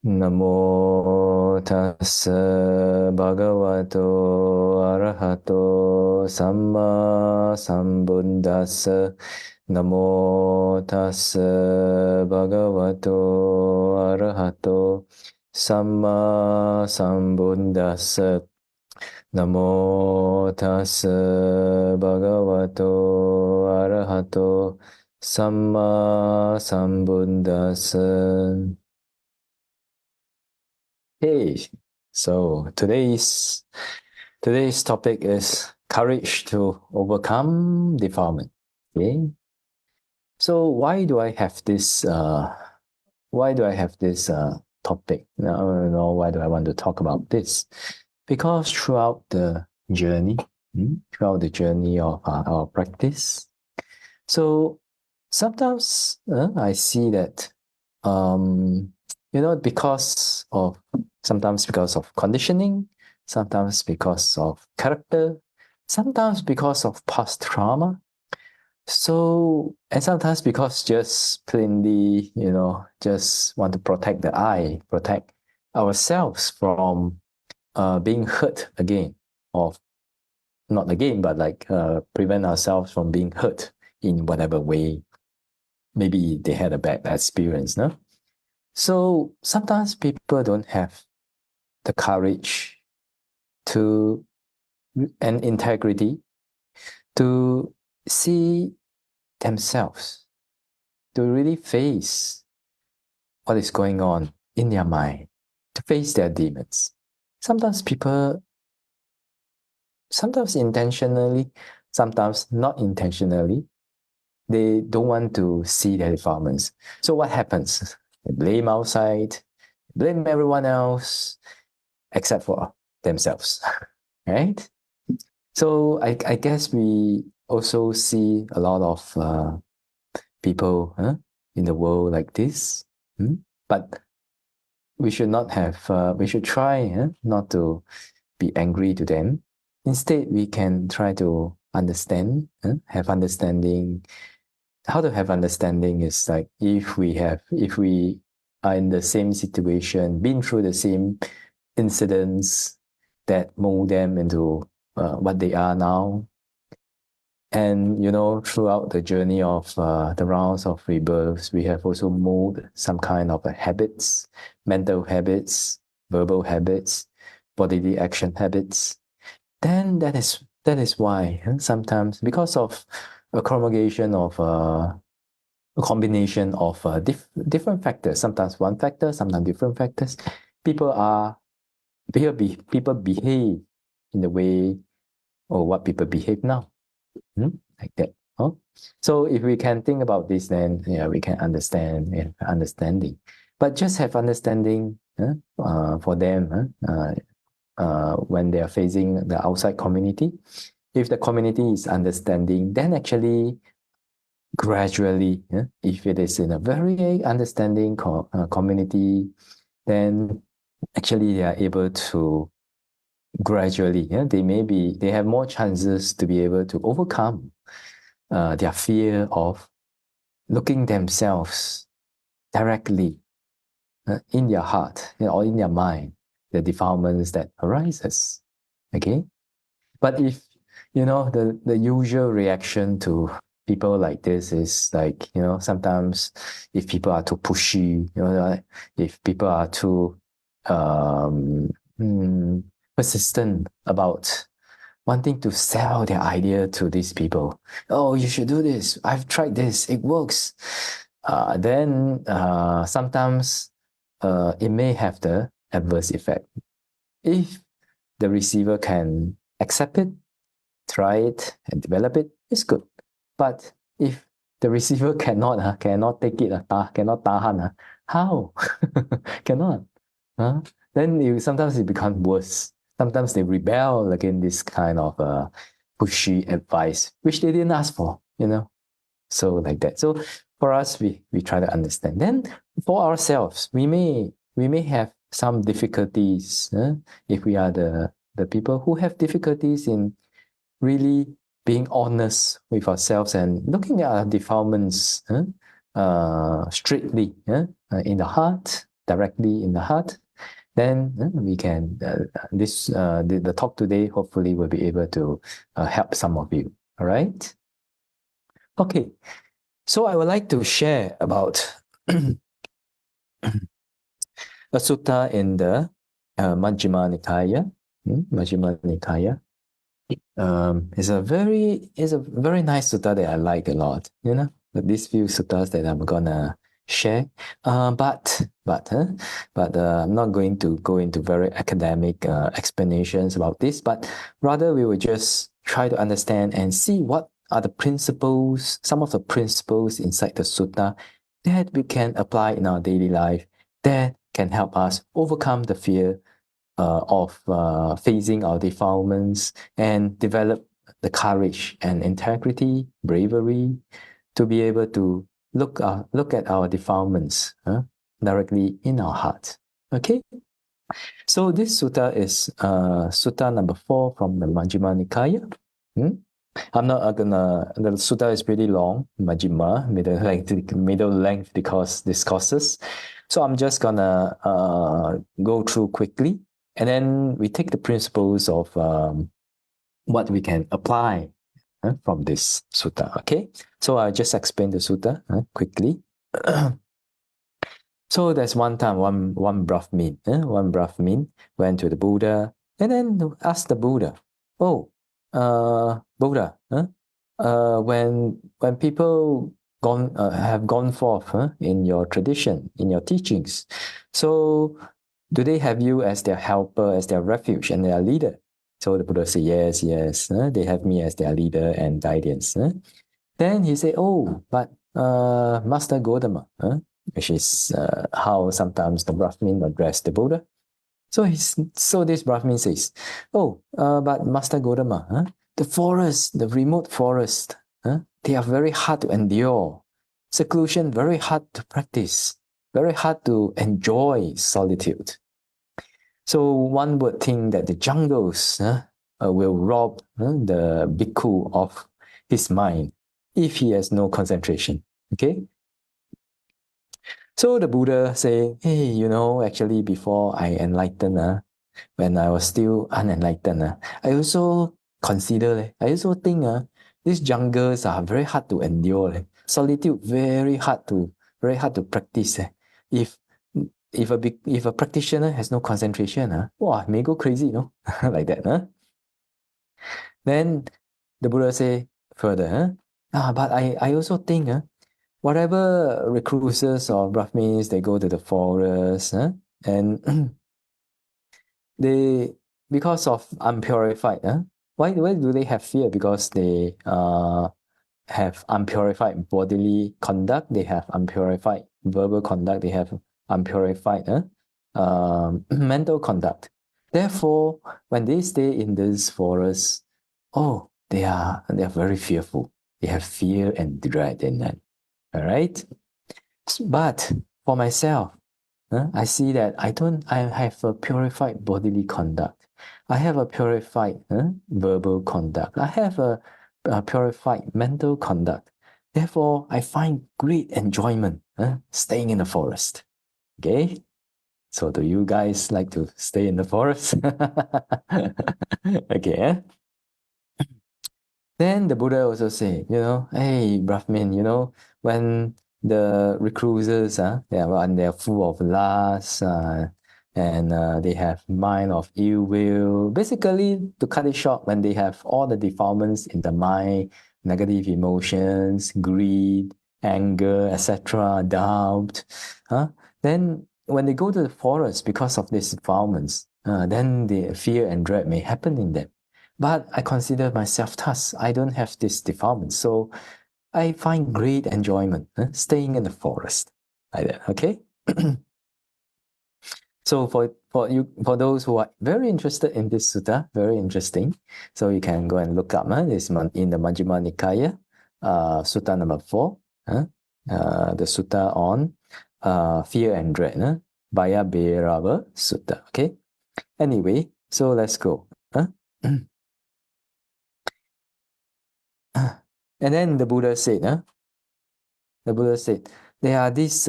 Namo tassa bhagavato arahato samma sambuddhassa. Namo tassa bhagavato arahato samma sambuddhassa. Namo tassa bhagavato arahato samma sambuddhassa. Hey, so today's topic is courage to overcome defilement. Okay, so why do I have this? Topic? No, why do I want to talk about this? Because throughout the journey, throughout the journey of our practice, so sometimes I see that sometimes because of conditioning, sometimes because of character, sometimes because of past trauma. So, and sometimes because just plainly, just want to protect the I, protect ourselves from being hurt again, or not again, but like prevent ourselves from being hurt in whatever way. Maybe they had a bad experience, no? So sometimes people don't have the courage and integrity to see themselves, to really face what is going on in their mind, to face their demons. Sometimes intentionally, sometimes not intentionally, they don't want to see their defilements. So what happens? They blame outside, blame everyone else, except for themselves, right? So I guess we also see a lot of people in the world like this, but we should not have. We should try not to be angry to them. Instead, we can try to understand, have understanding. How to have understanding is like if we are in the same situation, been through the same incidents that mold them into what they are now. And, throughout the journey of the rounds of rebirths, we have also molded some kind of habits, mental habits, verbal habits, bodily action habits. Then that is why sometimes, because of a combination of different factors, sometimes one factor, sometimes different factors, people behave in the way or what people behave now, like that. Huh? So if we can think about this, then we can understand understanding. But just have understanding for them when they are facing the outside community. If the community is understanding, then actually gradually, if it is in a very understanding community, then actually they are able to gradually, they have more chances to be able to overcome their fear of looking themselves directly in their heart or in their mind, the defilements that arises. Okay, but if the usual reaction to people like this is like, sometimes if people are too pushy, if people are too persistent about wanting to sell their idea to these people. Oh, you should do this. I've tried this. It works. Then sometimes it may have the adverse effect. If the receiver can accept it, try it, and develop it, it's good. But if the receiver cannot take it, cannot tahan, how? Cannot. Then sometimes it becomes worse. Sometimes they rebel against this kind of pushy advice, which they didn't ask for, So like that. So for us, we try to understand. Then for ourselves, we may have some difficulties if we are the people who have difficulties in really being honest with ourselves and looking at our defilements strictly in the heart directly in the heart, then we can, the talk today hopefully will be able to help some of you. All right? Okay, so I would like to share about a sutta in the Majjhima Nikāya. Majjhima Nikāya. It's a very nice sutta that I like a lot. These few suttas that I'm gonna share. But I'm not going to go into very academic explanations about this. But rather, we will just try to understand and see what are the principles, some of the principles inside the sutta that we can apply in our daily life that can help us overcome the fear of facing our defilements and develop the courage and integrity, bravery to be able to look at our defilements directly in our heart. Okay? So this sutta is sutta number 4 from the Majjhima Nikāya. I'm not gonna. The sutta is pretty long, Majjhima, middle length discourses. So I'm just gonna go through quickly, and then we take the principles of what we can apply from this sutta. Okay, so I'll just explain the sutta quickly. So there's one time one Brahmin went to the Buddha and then asked the Buddha, "Oh, Buddha, when people have gone forth in your tradition, in your teachings, so do they have you as their helper, as their refuge and their leader?" So the Buddha said, "Yes, they have me as their leader and guidance." Then he said, "Oh, but Master Gotama," which is how sometimes the Brahmin address the Buddha. So this Brahmin says, "Oh, but Master Gotama, the forest, the remote forest, they are very hard to endure. Seclusion, very hard to practice, very hard to enjoy solitude. So one would think that the jungles will rob the bhikkhu of his mind if he has no concentration." Okay? So the Buddha say, "Hey, actually before I enlightened, when I was still unenlightened, I also consider, I also think these jungles are very hard to endure. Solitude very hard to practice. If a practitioner has no concentration, wow, may go crazy, like that. Then the Buddha say further, but I also think whatever recluses or Brahmins, they go to the forest and they, because of unpurified, why do they have fear? Because they have unpurified bodily conduct, they have unpurified verbal conduct, they have unpurified mental conduct. Therefore, when they stay in this forest, they are very fearful. They have fear and dread in them. All right? But for myself, I see that I have a purified bodily conduct. I have a purified verbal conduct. I have a purified mental conduct. Therefore, I find great enjoyment staying in the forest. Okay? So do you guys like to stay in the forest? Okay. Then the Buddha also say, hey, Brahmin, when the recluses, they're full of lust, and they have mind of ill will. Basically, to cut it short, when they have all the defilements in the mind, negative emotions, greed, anger, etc., doubt, then when they go to the forest because of these defilements, then the fear and dread may happen in them. But I consider myself thus, I don't have this defilement. So I find great enjoyment staying in the forest. Like that, okay? So for those who are very interested in this sutta, very interesting. So you can go and look up this in the Majjhima Nikāya, sutta number 4, the sutta on fear and dread, Bhaya Bhairava Sutta. Okay? Anyway, so let's go. And then the Buddha said, there are these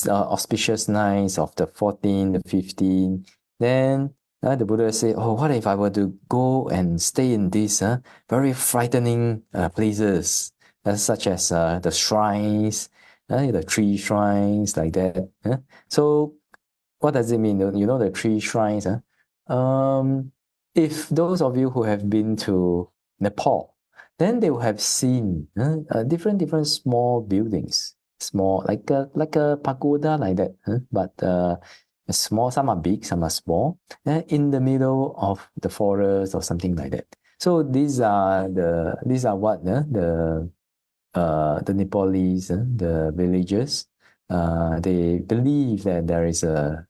auspicious nights of the 14, the 15. Then the Buddha say, oh, what if I were to go and stay in these very frightening places, such as the shrines, the tree shrines, like that. So what does it mean? You know the tree shrines? If those of you who have been to Nepal, then they will have seen different small buildings, small like a pagoda like that, but small. Some are big, some are small, in the middle of the forest or something like that. So these are what the Nepalese, the villagers, they believe that there is a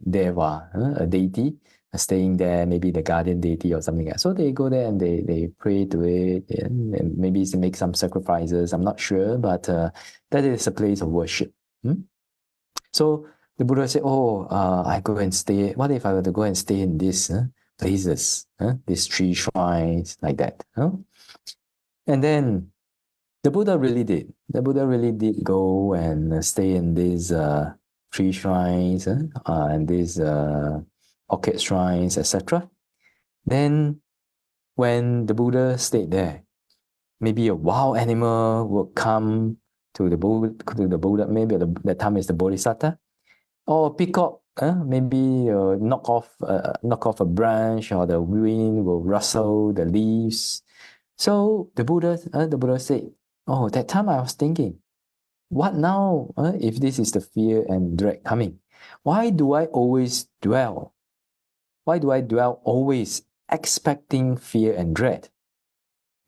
deva, a deity staying there, maybe the guardian deity or something else. So they go there and they pray to it, and maybe make some sacrifices. I'm not sure, but that is a place of worship. So the Buddha said, "Oh, I go and stay. What if I were to go and stay in these places, these tree shrines like that?" And then the Buddha really did. The Buddha really did go and stay in these tree shrines and these orchid shrines, etc. Then, when the Buddha stayed there, maybe a wild animal would come to the Buddha. Maybe that time is the Bodhisattva, or a peacock. Maybe knock off a branch, or the wind will rustle the leaves. So the Buddha said, "Oh, that time I was thinking, what now if this is the fear and dread coming? Why do I always dwell? Why do I dwell always expecting fear and dread?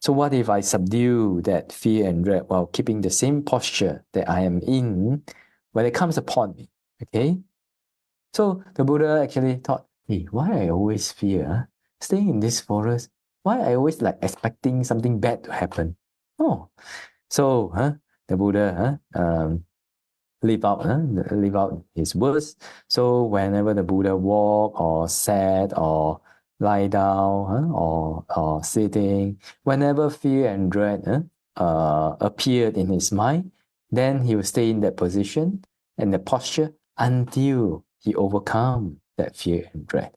So what if I subdue that fear and dread while keeping the same posture that I am in when it comes upon me?" Okay? So the Buddha actually thought, hey, why I always fear? Staying in this forest, why I always like expecting something bad to happen? Oh, so the Buddha live out his words. So whenever the Buddha walk or sat or lie down or sitting, whenever fear and dread appeared in his mind, then he will stay in that position and the posture until he overcome that fear and dread.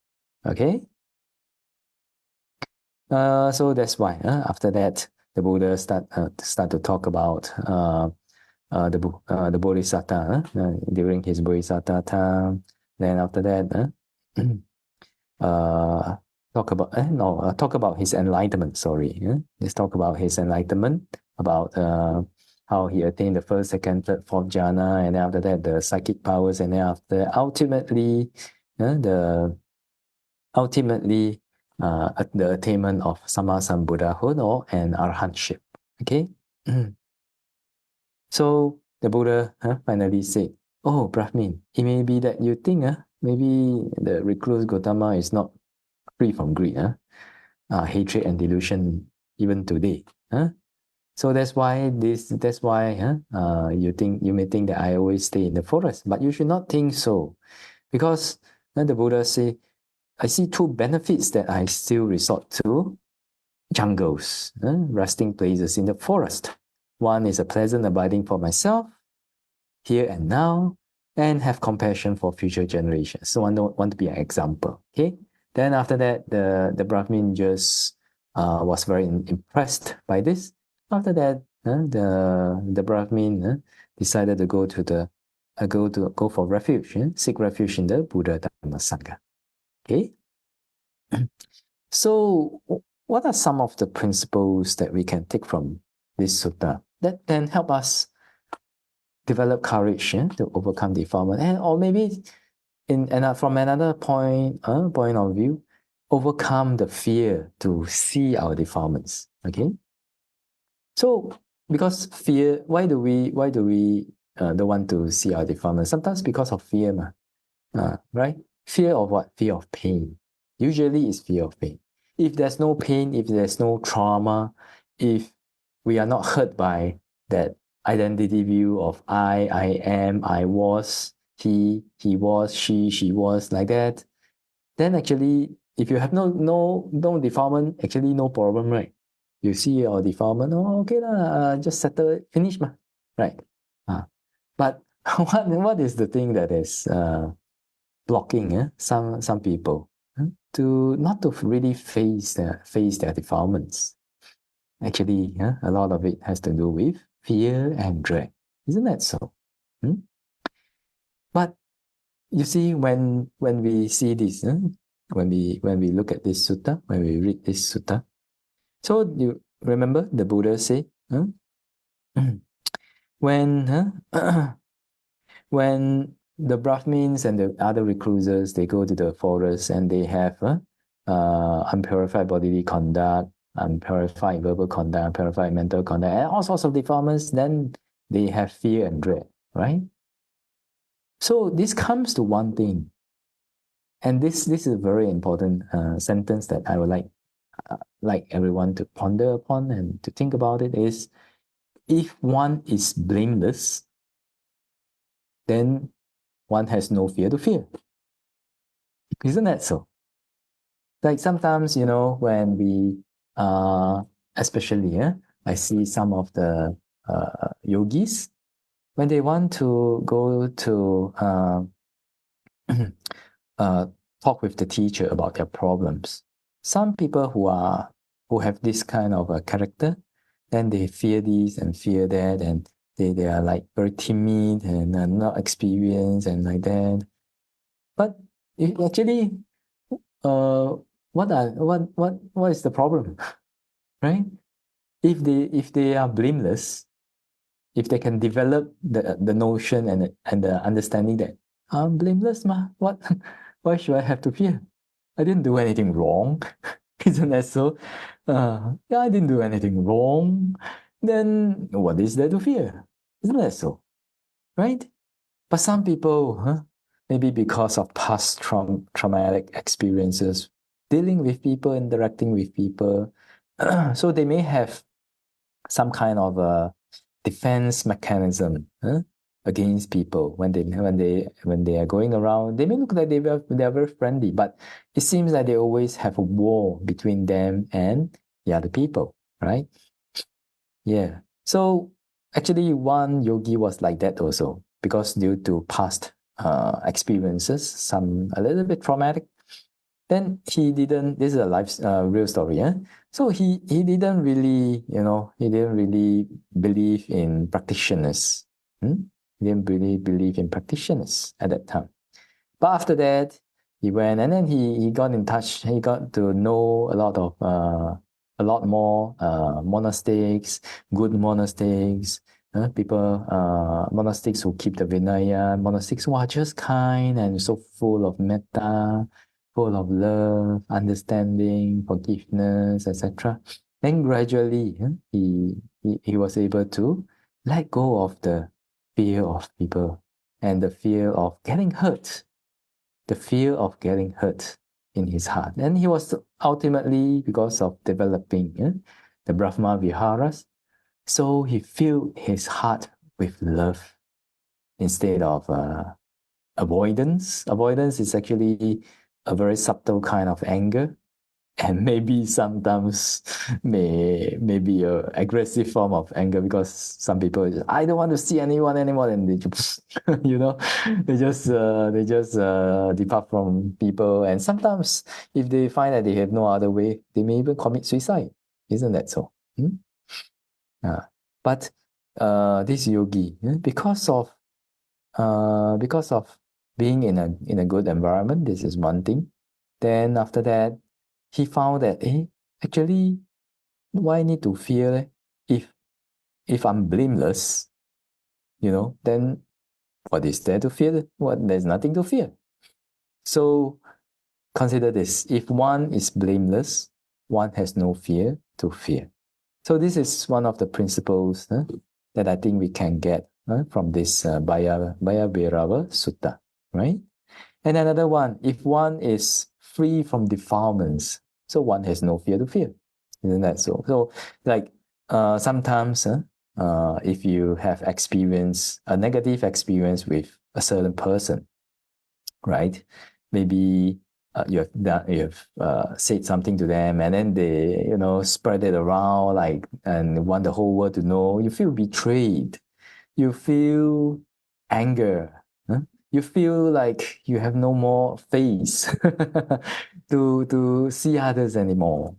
Okay? So that's why after that the Buddha start to talk about the Bodhisattva during his Bodhisattva time. Then after that, talk about his enlightenment. Sorry, let's talk about his enlightenment, about how he attained the first, second, third, fourth jhana, and then after that the psychic powers, and then after ultimately the attainment of Sammasambuddhahood or an arahantship. Okay. So the Buddha finally said, "Oh, Brahmin, it may be that you think maybe the recluse Gautama is not free from greed, hatred and delusion even today. So that's why you may think that I always stay in the forest, but you should not think so, because the Buddha say, I see two benefits that I still resort to: jungles, resting places in the forest. One is a pleasant abiding for myself, here and now, and have compassion for future generations. So I don't want to be an example. Okay. Then after that, the Brahmin just was very impressed by this. After that, the Brahmin decided to go for refuge, seek refuge in the Buddha Dhamma Sangha. Okay. So, what are some of the principles that we can take from this sutta that can help us develop courage to overcome defilement, and or maybe from another point of view, overcome the fear to see our defilements? Okay. So, because fear, why do we don't want to see our defilements? Sometimes because of fear, right? Fear of what? Fear of pain. Usually it's fear of pain. If there's no pain, if there's no trauma, if we are not hurt by that identity view of I am, I was, he was, she was, like that, then actually, if you have no defilement, actually no problem, right? You see your defilement, oh, okay lah, just settle it, finish, right? But what is the thing that is blocking some people to not to really face their defilements? Actually, a lot of it has to do with fear and dread. Isn't that so? Hmm? But you see, when we see this, when we look at this sutta, when we read this sutta, so you remember the Buddha say, when when the Brahmins and the other recluses they go to the forest and they have unpurified bodily conduct, unpurified verbal conduct, unpurified mental conduct, and all sorts of defilements, then they have fear and dread, right? So this comes to one thing, and this is a very important sentence that I would like everyone to ponder upon and to think about it is, if one is blameless, then one has no fear to fear. Isn't that so? Like sometimes, when we, especially, I see some of the yogis, when they want to go to talk with the teacher about their problems, some people who have this kind of a character, then they fear this and fear that, and they are like very timid and not experienced and like that. But actually, what is the problem, right? If they are blameless, if they can develop the notion and the understanding that I'm blameless, what why should I have to fear? I didn't do anything wrong. Isn't that so? Yeah, I didn't do anything wrong. Then what is there to fear? Isn't that so? Right? But some people, maybe because of past traumatic experiences, dealing with people, interacting with people, so they may have some kind of a defense mechanism against people when they are going around. They may look like they are very friendly, but it seems like they always have a war between them and the other people, right? Yeah. So actually, one yogi was like that also, because due to past experiences, some a little bit traumatic. Then he didn't. This is a life real story, yeah. So he didn't really, he didn't really believe in practitioners. He didn't really believe in practitioners at that time. But after that, he went and then he got in touch. He got to know a lot more monastics, good monastics, people, monastics who keep the Vinaya, monastics who are just kind and so full of metta, full of love, understanding, forgiveness, etc. Then gradually, he was able to let go of the fear of people and the fear of getting hurt, the fear of getting hurt in his heart. And he was ultimately, because of developing the Brahma Viharas, so he filled his heart with love instead of avoidance. Avoidance is actually a very subtle kind of anger, and maybe sometimes may be a aggressive form of anger, because some people just, I don't want to see anyone anymore, and they just they just depart from people. And sometimes if they find that they have no other way, they may even commit suicide. Isn't that so? But this yogi, because of being in a good environment, this is one thing. Then after that, he found that actually, why need to fear? If I'm blameless, then what is there to fear? There's nothing to fear. So consider this: if one is blameless, one has no fear to fear. So this is one of the principles that I think we can get from this Bhaya-Bhairava Sutta, right? And another one, if one is free from defilements, so one has no fear to fear. Isn't that so? So, like, sometimes if you have experienced a negative experience with a certain person, right? Maybe you have said something to them, and then they spread it around, like, and want the whole world to know. You feel betrayed. You feel anger. You feel like you have no more face to see others anymore,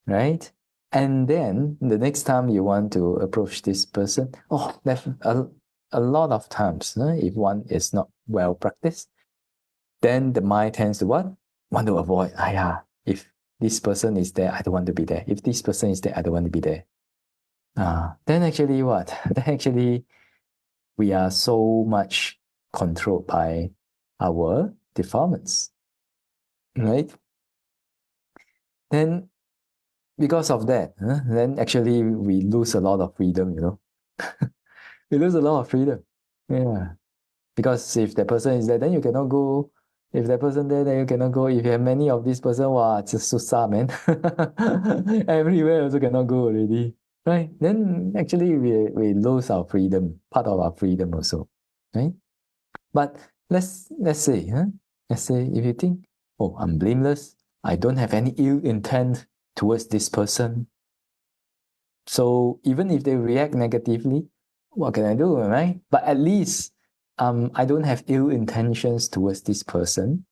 right? And then the next time you want to approach this person, a lot of times, if one is not well practiced, then the mind tends to what? Want to avoid. If this person is there, I don't want to be there. If this person is there, I don't want to be there. Then actually what? Then actually we are so much controlled by our defilements, right? Then because of that, then actually we lose a lot of freedom, we lose a lot of freedom. Yeah. Because if the person is there, then you cannot go. If the person there, then you cannot go. If you have many of this person, wow, it's just susah, man. Everywhere also cannot go already. Right? Then actually we lose our freedom, part of our freedom also. Right? But let's say, let's say if you think, oh, I'm blameless, I don't have any ill intent towards this person. So even if they react negatively, what can I do, right? But at least I don't have ill intentions towards this person.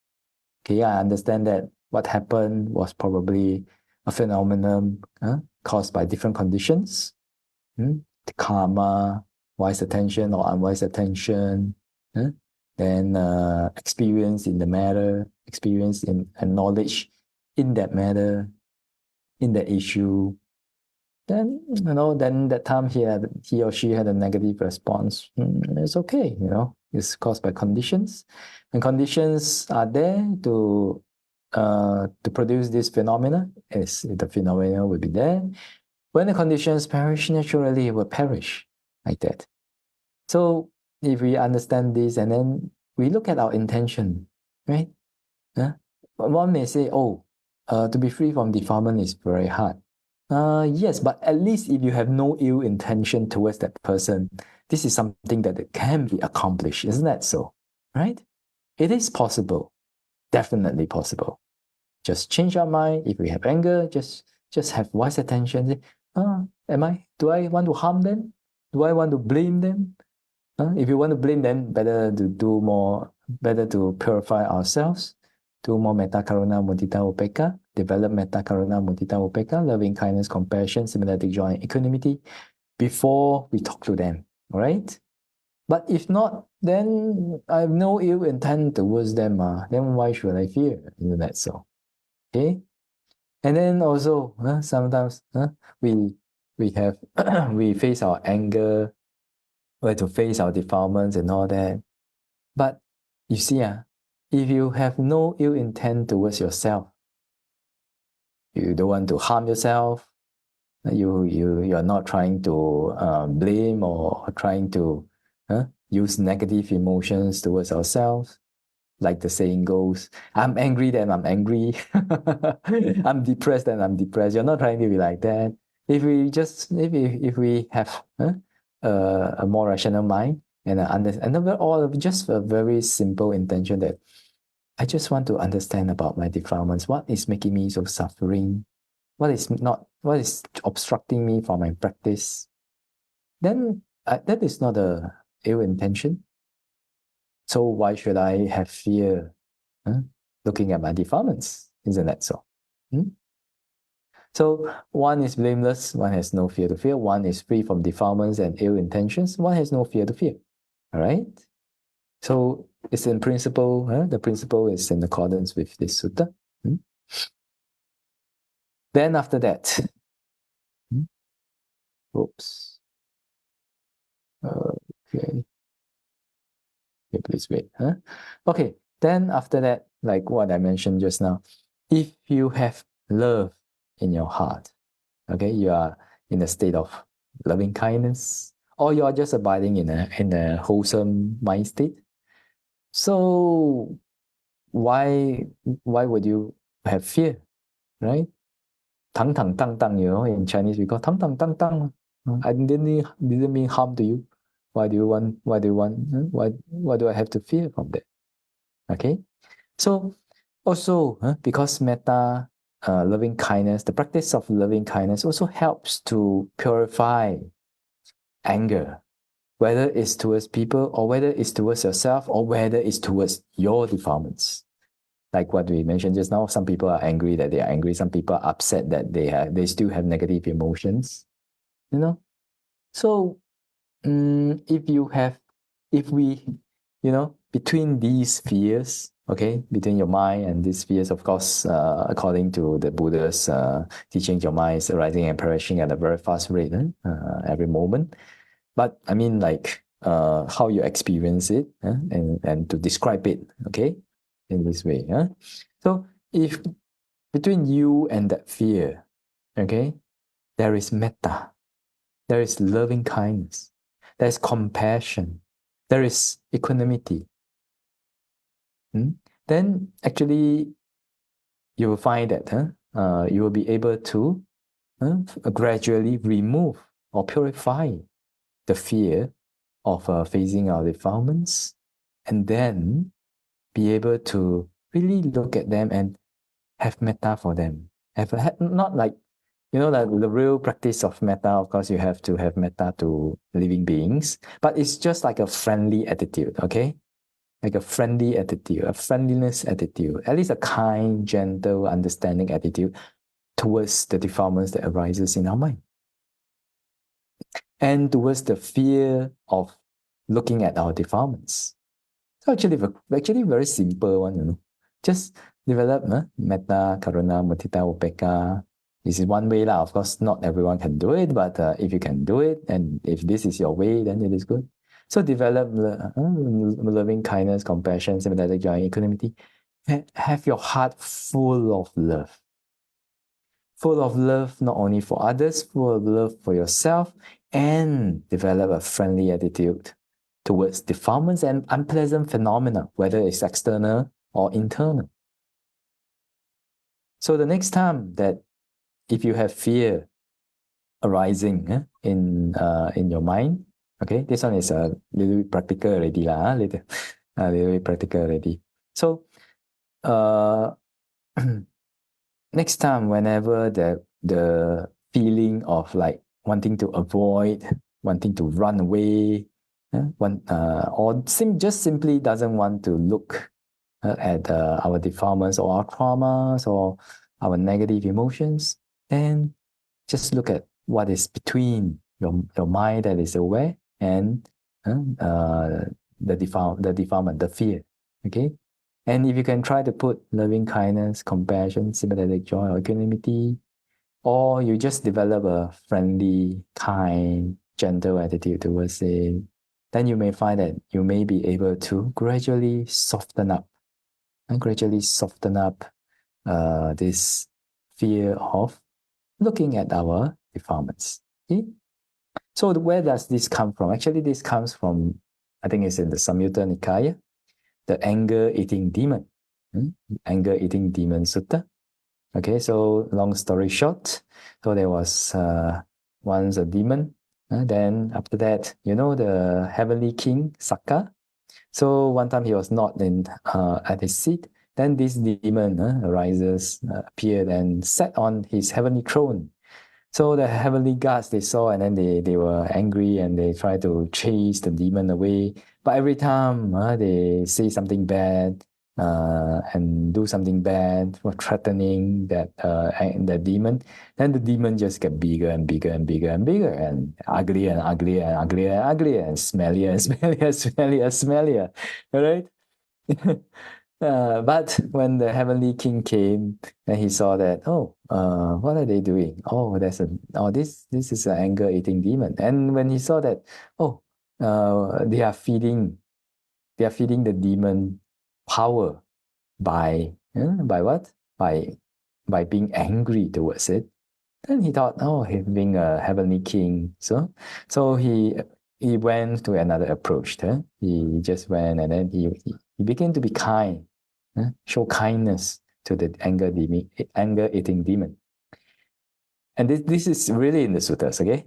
Okay, I understand that what happened was probably a phenomenon caused by different conditions. The karma, wise attention or unwise attention. Then experience in the matter, experience in and knowledge in that matter, in that issue. Then then that time he or she had a negative response. It's okay, it's caused by conditions, and conditions are there to produce this phenomena. As the phenomena will be there. When the conditions perish, naturally it will perish like that. So if we understand this and then we look at our intention, right? One may say, oh, to be free from defilement is very hard. Yes, but at least if you have no ill intention towards that person, this is something that can be accomplished. Isn't that so? Right? It is possible. Definitely possible. Just change our mind. If we have anger, just have wise attention. Do I want to harm them? Do I want to blame them? If you want to blame them, better to purify ourselves. Do more metta, karuna, mudita, upekkha. Develop metta, karuna, mudita, upekkha, loving kindness, compassion, sympathetic joy, and equanimity before we talk to them. All right? But if not, then I have no ill intent towards them. Then why should I fear? Isn't that so? Okay? And then also, sometimes we have we face our anger, we have to face our defilements and all that. But you see, if you have no ill intent towards yourself, you don't want to harm yourself, you're not trying to blame or trying to use negative emotions towards ourselves. Like the saying goes, I'm angry, then I'm angry. I'm depressed, then I'm depressed. You're not trying to be like that. If we have a more rational mind and all of just a very simple intention that I just want to understand about my defilements. What is making me so suffering? What is obstructing me from my practice? Then that is not a ill intention. So why should I have fear looking at my defilements? Isn't that so? So one is blameless, one has no fear to fear. One is free from defilements and ill intentions, one has no fear to fear. All right? So it's in principle, the principle is in accordance with this sutta. Then after that, oops. Okay. Okay, please wait. Okay, then after that, like what I mentioned just now, if you have love in your heart, okay, you are in a state of loving kindness, or you are just abiding in a wholesome mind state. So why would you have fear, right? Tang tang tang tang, in Chinese we call tang tang tang tang. I didn't mean harm to you. Why do I have to fear from that? Okay. So also, because metta, loving kindness, the practice of loving kindness also helps to purify anger. whether it's towards people or whether it's towards yourself or whether it's towards your defilements. Like what we mentioned just now, some people are angry that they are angry. Some people are upset that they still have negative emotions. So if we, between these fears, okay, between your mind and these fears, of course, according to the Buddha's teaching, your mind is arising and perishing at a very fast rate every moment. But I mean, like how you experience it and to describe it, okay, in this way. So if between you and that fear, okay, there is metta, there is loving kindness, there is compassion, there is equanimity, then actually you will find that you will be able to gradually remove or purify the fear of facing our defilements, and then be able to really look at them and have metta for them. Not like, like the real practice of metta, of course, you have to have metta to living beings, but it's just like a friendly attitude, okay? Like a friendly attitude, a friendliness attitude, at least a kind, gentle, understanding attitude towards the defilements that arises in our mind. And towards the fear of looking at our defilements. So actually very simple one, Just develop metta, karuna, mudita, upekkha. This is one way lah. Of course, not everyone can do it, but if you can do it, and if this is your way, then it is good. So develop loving kindness, compassion, sympathetic joy, equanimity. Have your heart full of love. Full of love not only for others, full of love for yourself, and develop a friendly attitude towards defilements and unpleasant phenomena, whether it's external or internal. So the next time that if you have fear arising in your mind, okay, this one is a little bit practical already lah, a little bit practical already. So next time, whenever the feeling of like wanting to avoid, wanting to run away, or just simply doesn't want to look at our defilements or our traumas or our negative emotions, then just look at what is between your mind that is aware and the defilement, the fear, okay? And if you can try to put loving kindness, compassion, sympathetic joy, or equanimity, or you just develop a friendly, kind, gentle attitude towards it, then you may find that you may be able to gradually soften up this fear of looking at our defilements. Okay? So where does this come from? Actually, this comes from, I think it's in the Samyutta Nikāya, the anger-eating demon. Anger-eating demon sutta. Okay, so long story short, so there was once a demon. Then after that, the heavenly king, Sakka. So one time he was not at his seat. Then this demon arises, appeared and sat on his heavenly throne. So the heavenly gods, they saw, and then they were angry and they tried to chase the demon away. But every time they say something bad and do something bad for threatening that demon, then the demon just get bigger and bigger and bigger and bigger and uglier and uglier and uglier and uglier and smellier and smellier and smellier and smellier. All right? But when the heavenly king came, and he saw that, what are they doing? This is an anger-eating demon. And when he saw that, they are feeding the demon power by what? By being angry towards it. Then he thought, he being a heavenly king, so he went to another approach. He just went and then he began to be kind. Show kindness to the anger-eating demon. And this is really in the suttas, okay?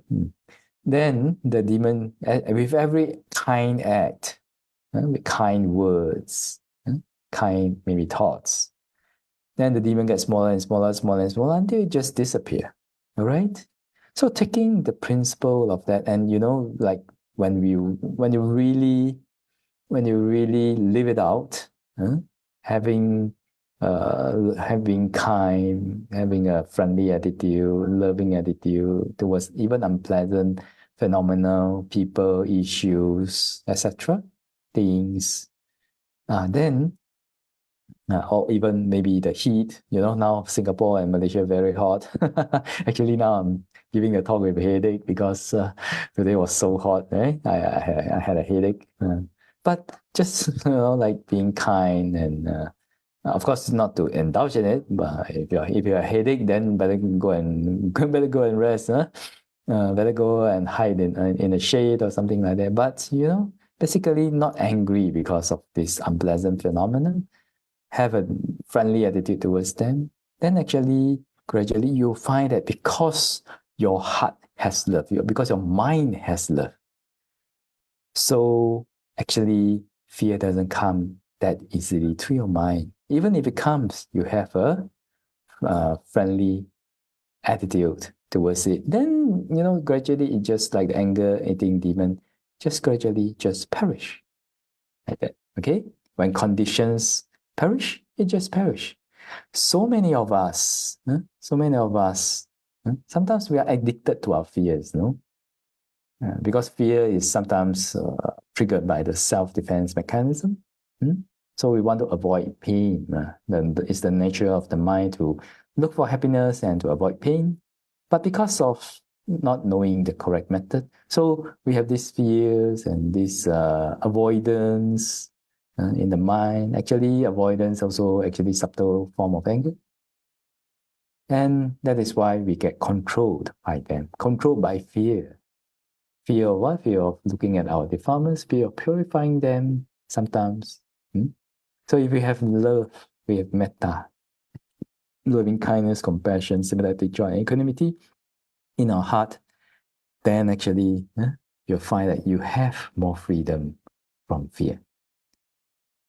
Then the demon, with every kind act, with kind words, kind maybe thoughts, then the demon gets smaller and smaller, smaller and smaller until it just disappears. All right? So taking the principle of that, and like when you really live it out, having kind, having a friendly attitude, loving attitude towards even unpleasant phenomena, people, issues, etc., things, then or even maybe the heat. Now Singapore and Malaysia very hot. Actually, now I'm giving a talk with a headache because today was so hot. I had a headache. But just like being kind and of course not to indulge in it. But if you're a headache, then better go and rest. Better go and hide in a shade or something like that. But basically not angry because of this unpleasant phenomenon. Have a friendly attitude towards them, then actually gradually you'll find that because your heart has love, because your mind has love, so actually fear doesn't come that easily to your mind. Even if it comes, you have a friendly attitude towards it. Then gradually it just like the anger, eating demon, just gradually just perish like that. Okay, when conditions perish, it just perish. So many of us, sometimes we are addicted to our fears, no? Because fear is sometimes triggered by the self-defense mechanism. So we want to avoid pain. It's the nature of the mind to look for happiness and to avoid pain. But because of not knowing the correct method, so we have these fears and this avoidance in the mind. Actually, avoidance also actually subtle form of anger. And that is why we get controlled by them, controlled by fear. Fear of what? Fear of looking at our defilements, fear of purifying them sometimes. So if we have love, we have metta, loving kindness, compassion, similarity, joy, and equanimity in our heart, then actually you'll find that you have more freedom from fear.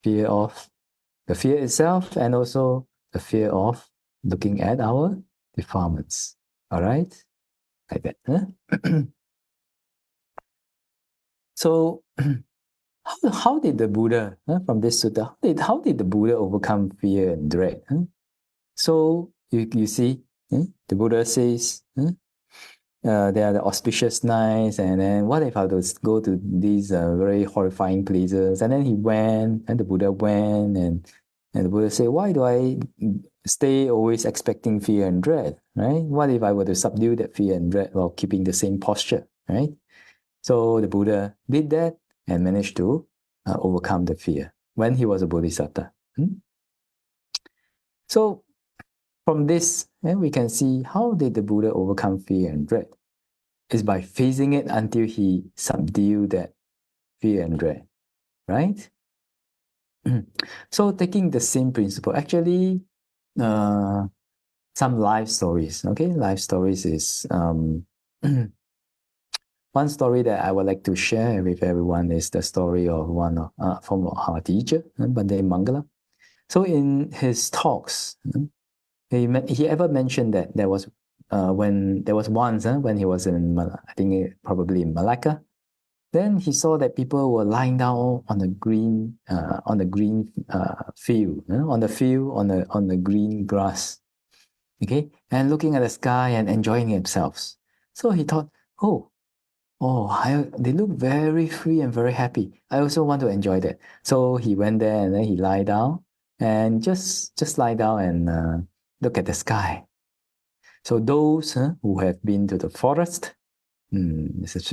Fear of the fear itself, and also the fear of looking at our defilements. All right? Like that. So, how did the Buddha, from this sutta, how did the Buddha overcome fear and dread? So, you see, the Buddha says, there are the auspicious nights, and then what if I was go to these very horrifying places? And then he went, and the Buddha went, and the Buddha said, why do I stay always expecting fear and dread, right? What if I were to subdue that fear and dread while keeping the same posture, right? So the Buddha did that and managed to overcome the fear when he was a bodhisattva. So from this, we can see how did the Buddha overcome fear and dread. It's by facing it until he subdued that fear and dread, right? So taking the same principle, actually, some life stories. Okay, life stories is one story that I would like to share with everyone is the story of one from our teacher, Bhante Mangala. So in his talks, he ever mentioned that there was once when he was in I think probably in Malacca. Then he saw that people were lying down on the green field, on the green grass, okay, and looking at the sky and enjoying themselves. So he thought, they look very free and very happy. I also want to enjoy that. So he went there and then he lie down and just lie down and look at the sky. So those who have been to the forest,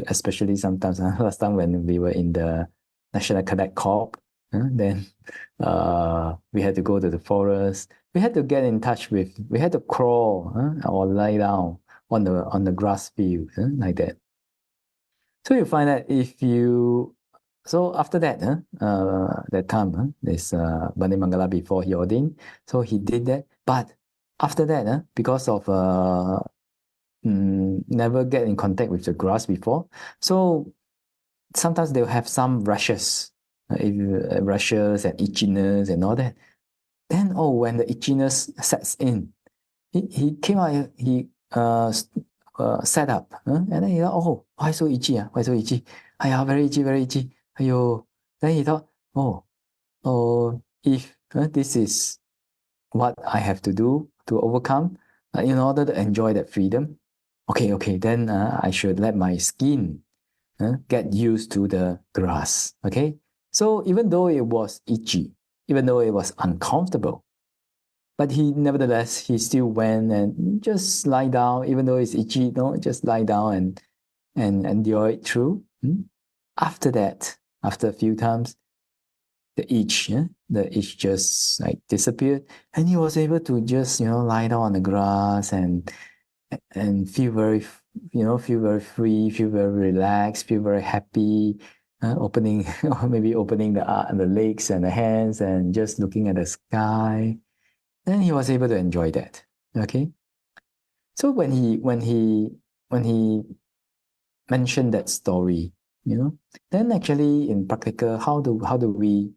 especially sometimes last time when we were in the National Cadet Corps, then we had to go to the forest. We had to get in touch with. We had to crawl or lie down on the grass field like that. So you find that so after that, that time, this Bhante Mangala before he ordained, so he did that. But after that, because of never get in contact with the grass before, so sometimes they'll have some rashes, rashes and itchiness and all that. Then when the itchiness sets in, he came out, he set up. And then he thought, oh, why so itchy? Why so itchy? Very itchy, very itchy. Then he thought, if this is what I have to do to overcome in order to enjoy that freedom, okay, then I should let my skin get used to the grass. Okay, so even though it was itchy, even though it was uncomfortable, but he still went and just lie down, even though it's itchy, just lie down and endure it through. After that, after a few times, the itch just like disappeared, and he was able to just lie down on the grass and feel very feel very free, feel very relaxed, feel very happy, opening maybe opening the legs and the hands and just looking at the sky. Then he was able to enjoy that. Okay, so when he mentioned that story, then actually in practical, how do we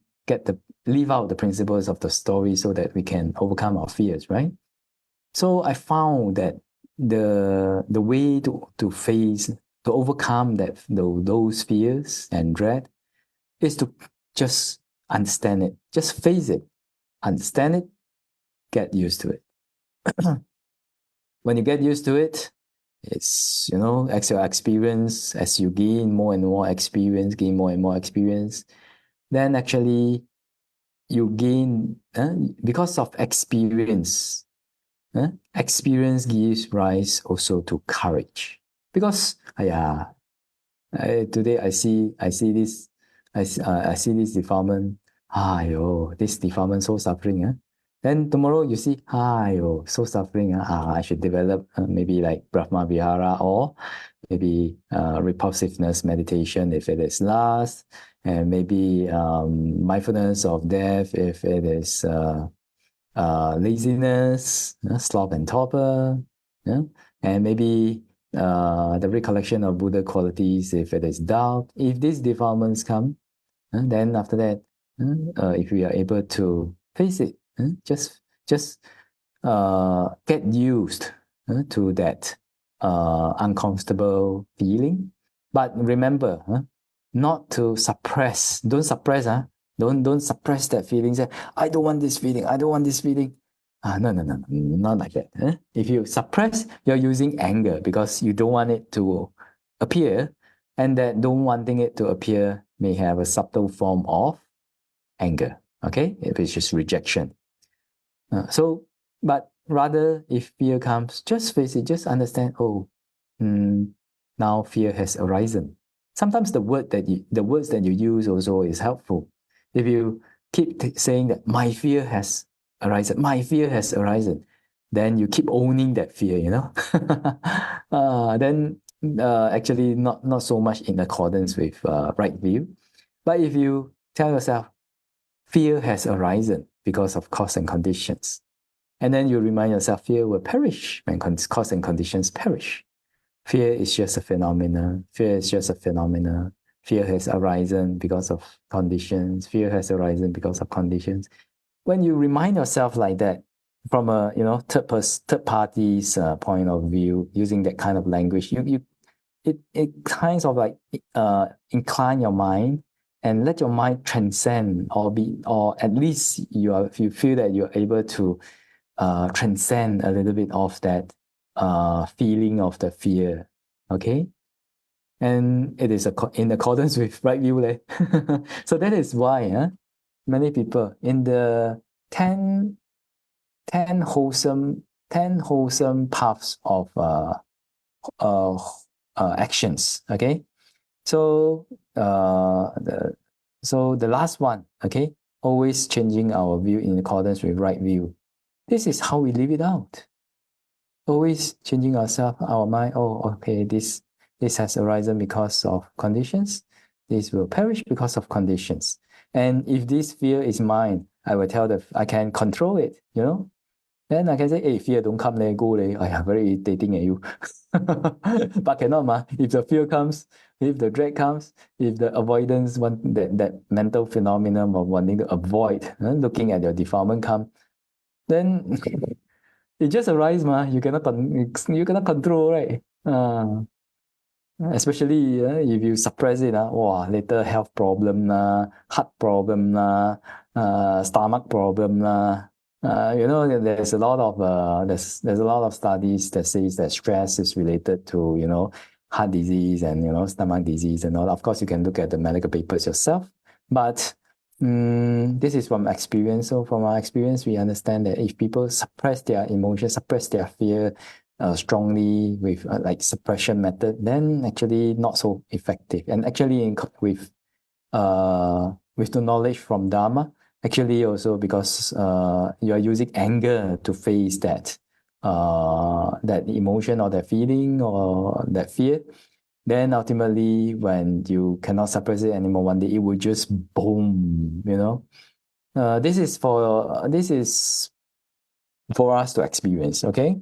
live out the principles of the story so that we can overcome our fears, right? So I found that the way to overcome those fears and dread is to just understand it, just face it, understand it, get used to it. When you get used to it, it's as your experience, as you gain more and more experience, then actually you gain because of experience. Experience gives rise also to courage. Because today I see this defilement. This defilement so suffering. Then tomorrow you see, so suffering. I should develop maybe like Brahma Vihara, or maybe repulsiveness meditation if it is last, and maybe mindfulness of death if it is laziness, sloth and torpor, and maybe the recollection of Buddha qualities if it is doubt. If these defilements come, then after that, if we are able to face it, just get used to that uncomfortable feeling. But remember, not to suppress. Don't suppress. Don't suppress that feeling. Say, I don't want this feeling. I don't want this feeling. No, not like that. If you suppress, you're using anger because you don't want it to appear, and that don't wanting it to appear may have a subtle form of anger. Okay, if it's just rejection. But rather, if fear comes, just face it. Just understand. Now fear has arisen. Sometimes the words that you use also is helpful. If you keep saying that my fear has arisen, then you keep owning that fear, then actually not so much in accordance with right view. But if you tell yourself, fear has arisen because of cause and conditions, and then you remind yourself, fear will perish when cause and conditions perish. Fear is just a phenomenon. Fear is just a phenomenon. Fear has arisen because of conditions. Fear has arisen because of conditions. When you remind yourself like that, from a third party's point of view, using that kind of language, it kind of like incline your mind and let your mind transcend, or at least you feel that you're able to transcend a little bit of that feeling of the fear. Okay, and it is in accordance with right view. So that is why many people in the 10 wholesome paths of actions. Okay, so the last one, okay, always changing our view in accordance with right view. This is how we live it out. Always changing our mind. Okay, this has arisen because of conditions. This will perish because of conditions. And if this fear is mine, I will tell I can control it, Then I can say, hey, fear don't come, go, very irritating at you. But cannot, if the fear comes, if the dread comes, if the avoidance, that mental phenomenon of wanting to avoid looking at your defilement come, then it just arises, you cannot control, right? Uh, Especially if you suppress it, wow, later health problem, heart problem, stomach problem. There's a lot of there's a lot of studies that says that stress is related to heart disease and stomach disease and all. Of course, you can look at the medical papers yourself, but this is from experience. So from our experience, we understand that if people suppress their emotions, suppress their fear, strongly with like suppression method, then actually not so effective. And actually, with the knowledge from Dhamma, actually also because you are using anger to face that emotion or that feeling or that fear, then ultimately when you cannot suppress it anymore, one day it will just boom. This is for us to experience. Okay,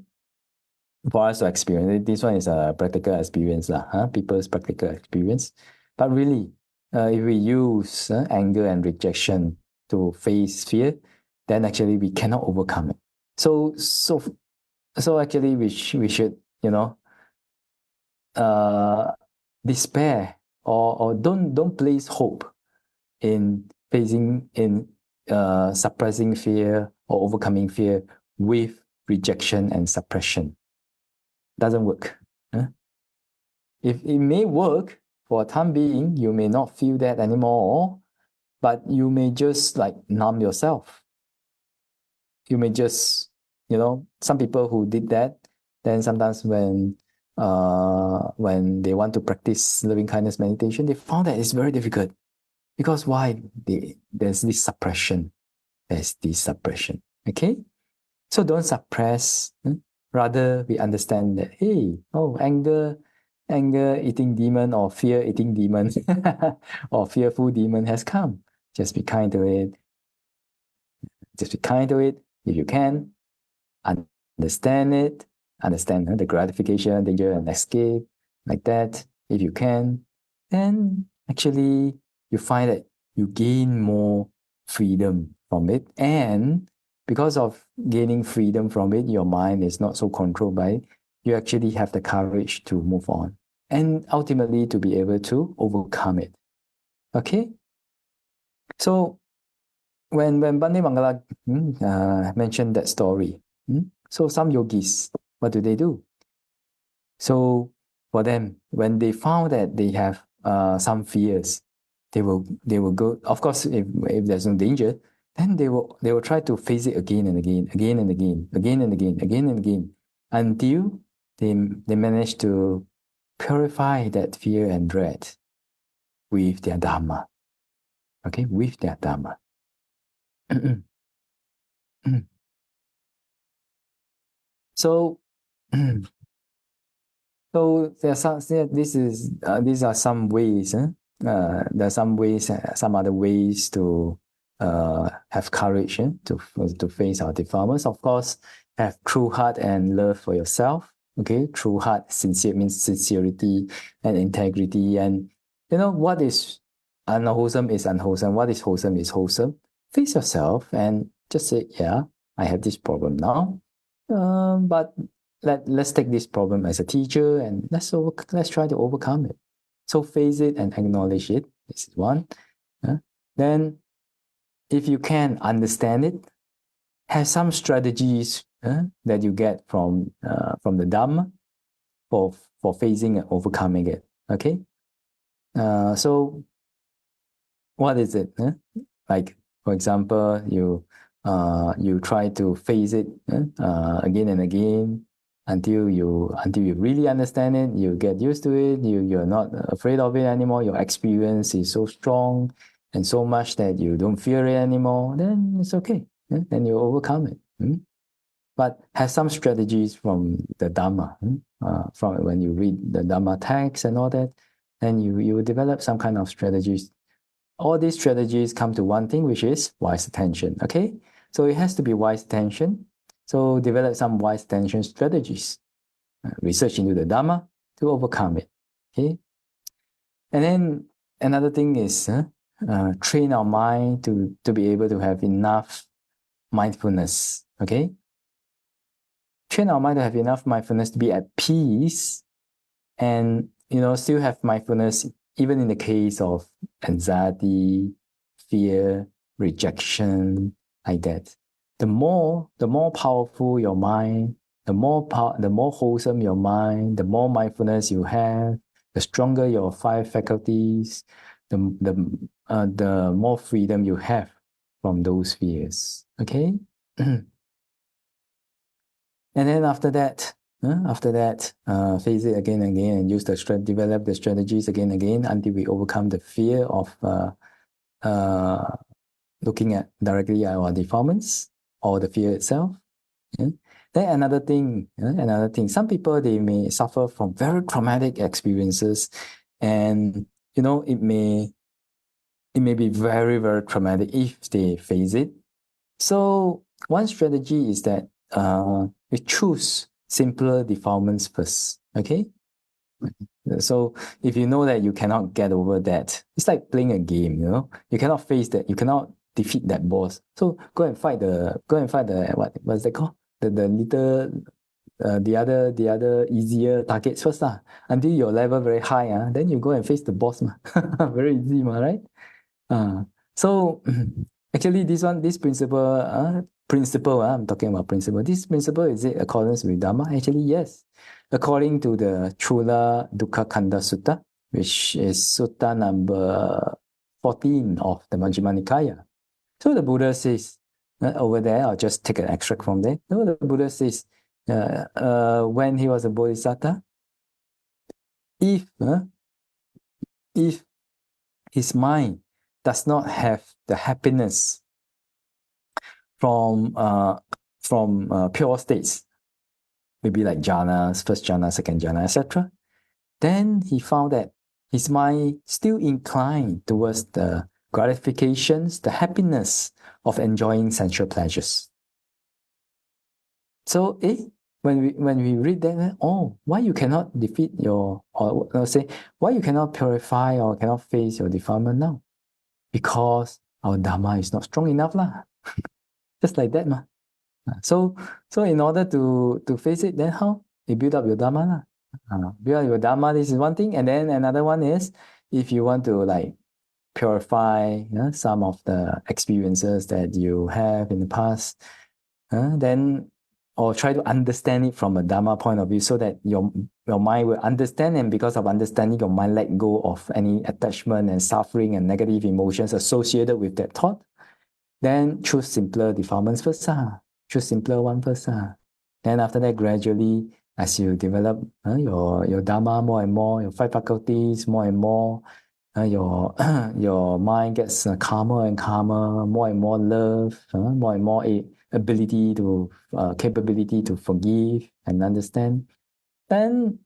for us to experience. This one is a practical experience, people's practical experience. But really, if we use anger and rejection to face fear, then actually we cannot overcome it. So actually, we should, despair or don't place hope in suppressing fear or overcoming fear with rejection and suppression. Doesn't work. If it may work for a time being, you may not feel that anymore, but you may just like numb yourself. You may just, some people who did that, then sometimes when they want to practice loving kindness meditation, they found that it's very difficult. Because why? There's this suppression. Okay? So don't suppress. Rather, we understand that, hey, anger eating demon or fear eating demon or fearful demon has come. Just be kind to it. Just be kind to it if you can. Understand it. Understand the gratification, danger, and escape like that if you can. And actually, you find that you gain more freedom from it. And because of gaining freedom from it, your mind is not so controlled by it. You actually have the courage to move on and ultimately to be able to overcome it. Okay? So when Bhante Mangala mentioned that story, so some yogis, what do? So for them, when they found that they have some fears, they will go. Of course, if there's no danger, then they will try to face it again and again, again and again, again and again, again and again, until they manage to purify that fear and dread with their Dhamma. Okay, with their Dhamma. So, so there are some. These are some ways. There are some ways, some other ways to have courage to face our defilements. Of course, have true heart and love for yourself. Okay, true heart, sincere means sincerity and integrity. And what is unwholesome is unwholesome. What is wholesome is wholesome. Face yourself and just say, yeah, I have this problem now, but let's take this problem as a teacher and let's try to overcome it. So face it and acknowledge it. This is one. Then, if you can understand it, have some strategies that you get from the Dhamma for facing and overcoming it. Okay. So what is it? Like, for example, you try to face it again and again until you really understand it. You get used to it. You're not afraid of it anymore. Your experience is so strong and so much that you don't fear it anymore. Then it's okay. Then you overcome it. But have some strategies from the Dhamma. From when you read the Dhamma text and all that, then you develop some kind of strategies. All these strategies come to one thing, which is wise attention. Okay, so it has to be wise attention. So develop some wise attention strategies. Research into the Dhamma to overcome it. Okay, and then another thing is train our mind to be able to have enough mindfulness. Okay, train our mind to have enough mindfulness to be at peace and still have mindfulness even in the case of anxiety, fear, rejection, like that. The more powerful your mind, the more wholesome your mind, the more mindfulness you have, the stronger your five faculties, the more freedom you have from those fears. Okay. And then after that, face it again and again, and develop the strategies again and again until we overcome the fear of looking directly at our defilements or the fear itself. Yeah? Then another thing, some people, they may suffer from very traumatic experiences, and it may be very, very traumatic if they face it. So one strategy is that we choose simpler defilements first. Okay. So if you know that you cannot get over that, it's like playing a game. You cannot face that. You cannot defeat that boss. So go and fight the what's that called? The other easier targets first until your level very high. Then you go and face the boss. Very easy, right? So actually, this principle, I'm talking about principle. This principle, is it accordance with Dhamma? Actually, yes. According to the Chula Dukkha Kanda Sutta, which is Sutta number 14 of the Majjhima Nikāya. So the Buddha says, over there, I'll just take an extract from there. So the Buddha says, when he was a bodhisattva, if his mind does not have the happiness from pure states, maybe like jhanas, first jhana, second jhana, etc., then he found that his mind still inclined towards the gratifications, the happiness of enjoying sensual pleasures. So, when we read that, why you cannot defeat why you cannot purify or cannot face your defilement now? Because our Dhamma is not strong enough lah. Just like that ma. So in order to face it, then how? You build up your Dhamma lah. Build up your Dhamma, this is one thing. And then another one is, if you want to purify some of the experiences that you have in the past, then, or try to understand it from a Dhamma point of view, so that your mind will understand, and because of understanding, your mind let go of any attachment and suffering and negative emotions associated with that thought. Then choose simpler defilements first. Choose simpler one first. Then after that, gradually, as you develop your Dhamma more and more, your five faculties more and more, your mind gets calmer and calmer, more and more love, more and more capability to forgive and understand. Then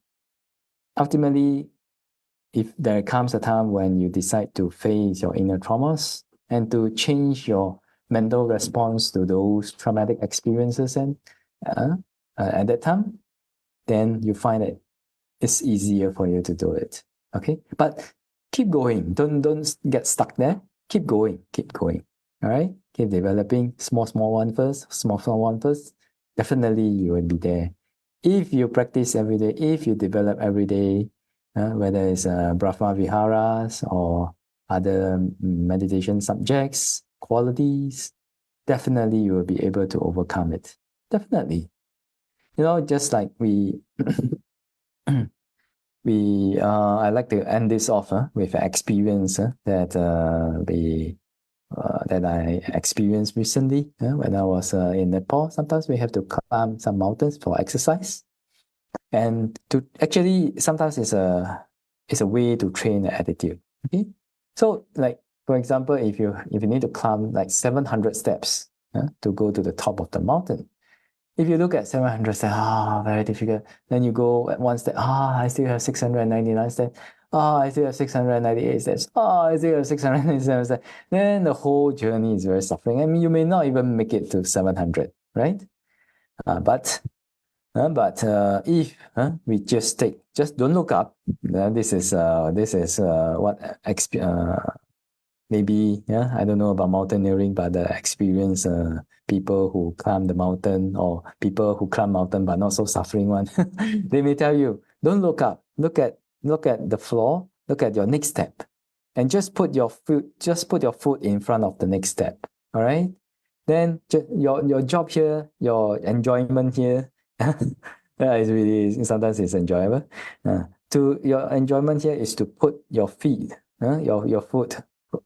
ultimately, if there comes a time when you decide to face your inner traumas and to change your mental response to those traumatic experiences, and at that time, then you find that it's easier for you to do it. Okay, but keep going. Don't get stuck there. Keep going. All right. Keep developing small one first. Definitely you will be there. If you practice every day, if you develop every day, whether it's Brahma Viharas or other meditation subjects, qualities, definitely you will be able to overcome it. Definitely. Just like I like to end this off with an experience that I experienced recently when I was in Nepal. Sometimes we have to climb some mountains for exercise, and sometimes it's a way to train the attitude. Okay, so for example, if you need to climb 700 steps to go to the top of the mountain. If you look at 700 steps, very difficult. Then you go at one step, I still have 699 steps. I still have 698 steps. I still have 697 steps. Then the whole journey is very suffering. I mean, you may not even make it to 700, right? But if we just don't look up. This is what maybe, I don't know about mountaineering, but the experience people who climb the mountain, or people who climb mountain but not so suffering one, they may tell you, Don't look up. Look at the floor. Look at your next step, and just put your foot in front of the next step. All right. Then your job here, your enjoyment here, is really sometimes it's enjoyable. To your enjoyment here is to put your feet, your foot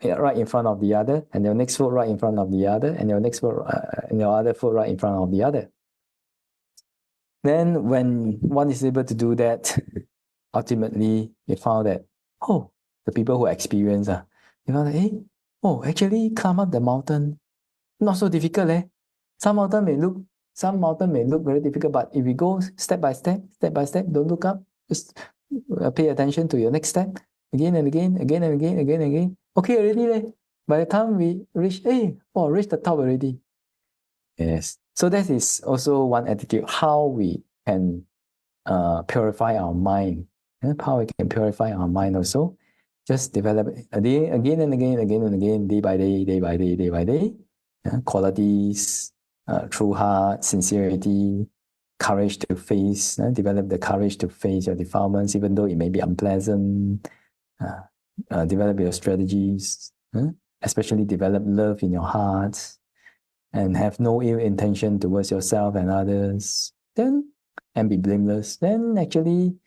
right in front of the other, and your next foot right in front of the other, and your next foot and your other foot right in front of the other. Then when one is able to do that, ultimately they found that, oh, the people who experience, they found that, hey, oh, actually climb up the mountain, not so difficult, eh? Some mountain may look very difficult, but if we go step by step, don't look up, just pay attention to your next step, again and again, again and again, again and again. Okay, already, eh? By the time we reach, reach the top already. Yes. So that is also one attitude, how we can purify our mind. How we can purify our mind also. Just develop it again and again, again and again, day by day, day by day, day by day. Qualities, true heart, sincerity, courage to face, develop the courage to face your defilements, even though it may be unpleasant. Develop your strategies, especially develop love in your heart, and have no ill intention towards yourself and others, and be blameless. Then actually,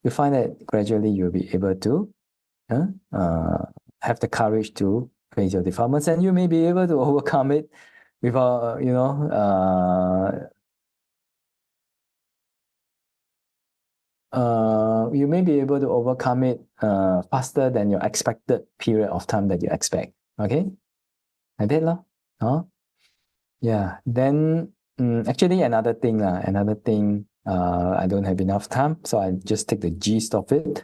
you find that gradually you'll be able to have the courage to face your defilements, and you may be able to overcome it without, you may be able to overcome it faster than your expected period of time that you expect. Okay? Like that, lah. Yeah. Then actually another thing, I don't have enough time, so I just take the gist of it.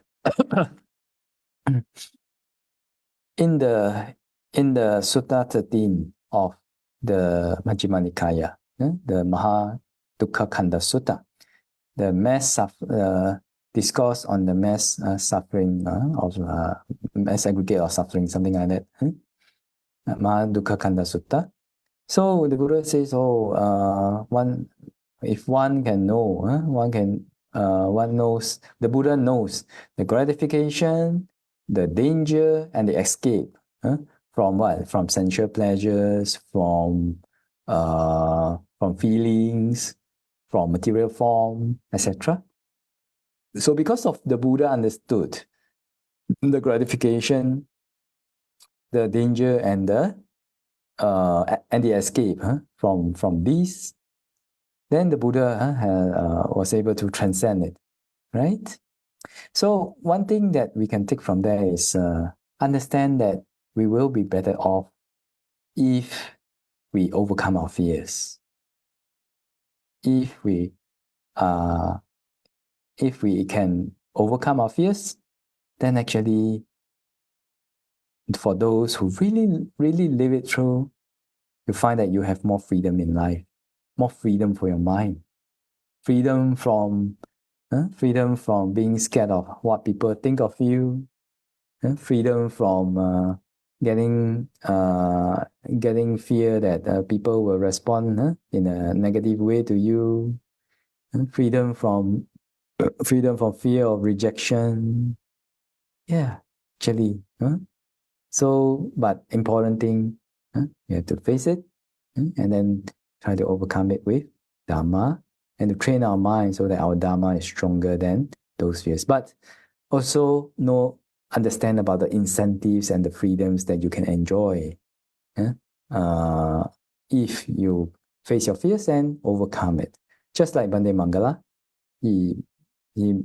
In the Sutta 13 of the Majjhima Nikāya, the Maha Dukkha Khandha Sutta, the discourse on the mass suffering of mass aggregate of suffering, something like that. Maha Dukkha Khandha Sutta. So the Buddha says, if one can know, one knows, the Buddha knows the gratification, the danger, and the escape from what? From sensual pleasures, from feelings, from material form, etc. So because of the Buddha understood the gratification, the danger, and the escape from these, then the Buddha was able to transcend it, right? So one thing that we can take from there is understand that we will be better off if we overcome our fears. If we can overcome our fears, then actually, for those who really, really live it through, you find that you have more freedom in life, more freedom for your mind, freedom from being scared of what people think of you, freedom from getting fear that people will respond in a negative way to you, freedom from fear of rejection. Yeah, actually. So, but important thing, you have to face it, and then try to overcome it with Dhamma, and to train our mind so that our Dhamma is stronger than those fears. But also understand about the incentives and the freedoms that you can enjoy if you face your fears and overcome it. Just like Bhante Mangala, he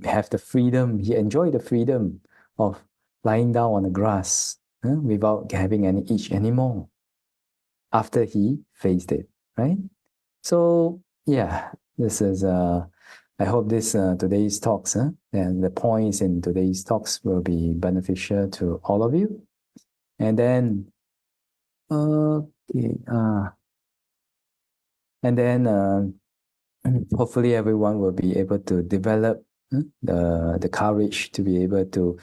have the freedom, he enjoyed the freedom of lying down on the grass without having any itch anymore after he faced it, right? So yeah, this is I hope this today's talks and the points in today's talks will be beneficial to all of you. And then hopefully everyone will be able to develop the courage to be able to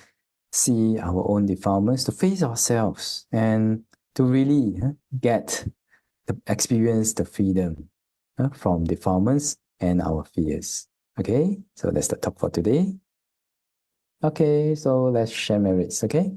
see our own defilements, to face ourselves, and to really experience the freedom from defilements and our fears. Okay, so that's the talk for today. Okay, so let's share merits, okay?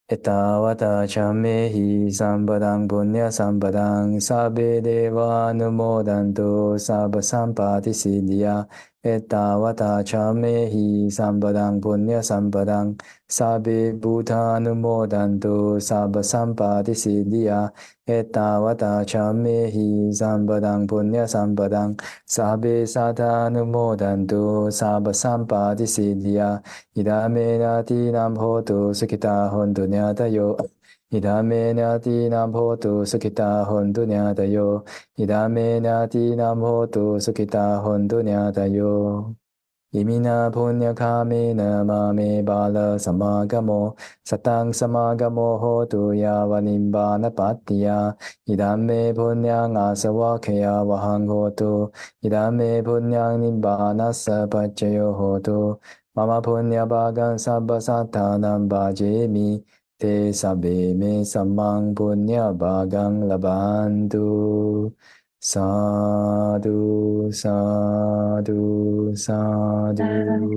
Etavata chamehi sampadang punya sampadang sabbe deva numodanto sabba sampati siddhya. Etavata chamehi sampadang punya sampadang sabbe bhuta numodanto sabba sampati siddhya. Etavata chamehi sampadang punya sampadang sabbe sattva numodanto sabba sampati siddhya. Idame nati nam hotu sukita hontu nyatayo. Idame nati nam hotu sukita hontu nyatayo. Idame nati nam hotu sukita hontu nyatayo. Imina punya kamena mame bala samagamo satang samagamo hotu yavanimba patiya. Idame punyang asawakaya vahang hotu. Idame punyang nibbana sapachayo hotu. Mama punya bagang sabba satanam bhajemi. Te sabbe me samang punya bagang labantu. Sadhu, sadhu, sadhu.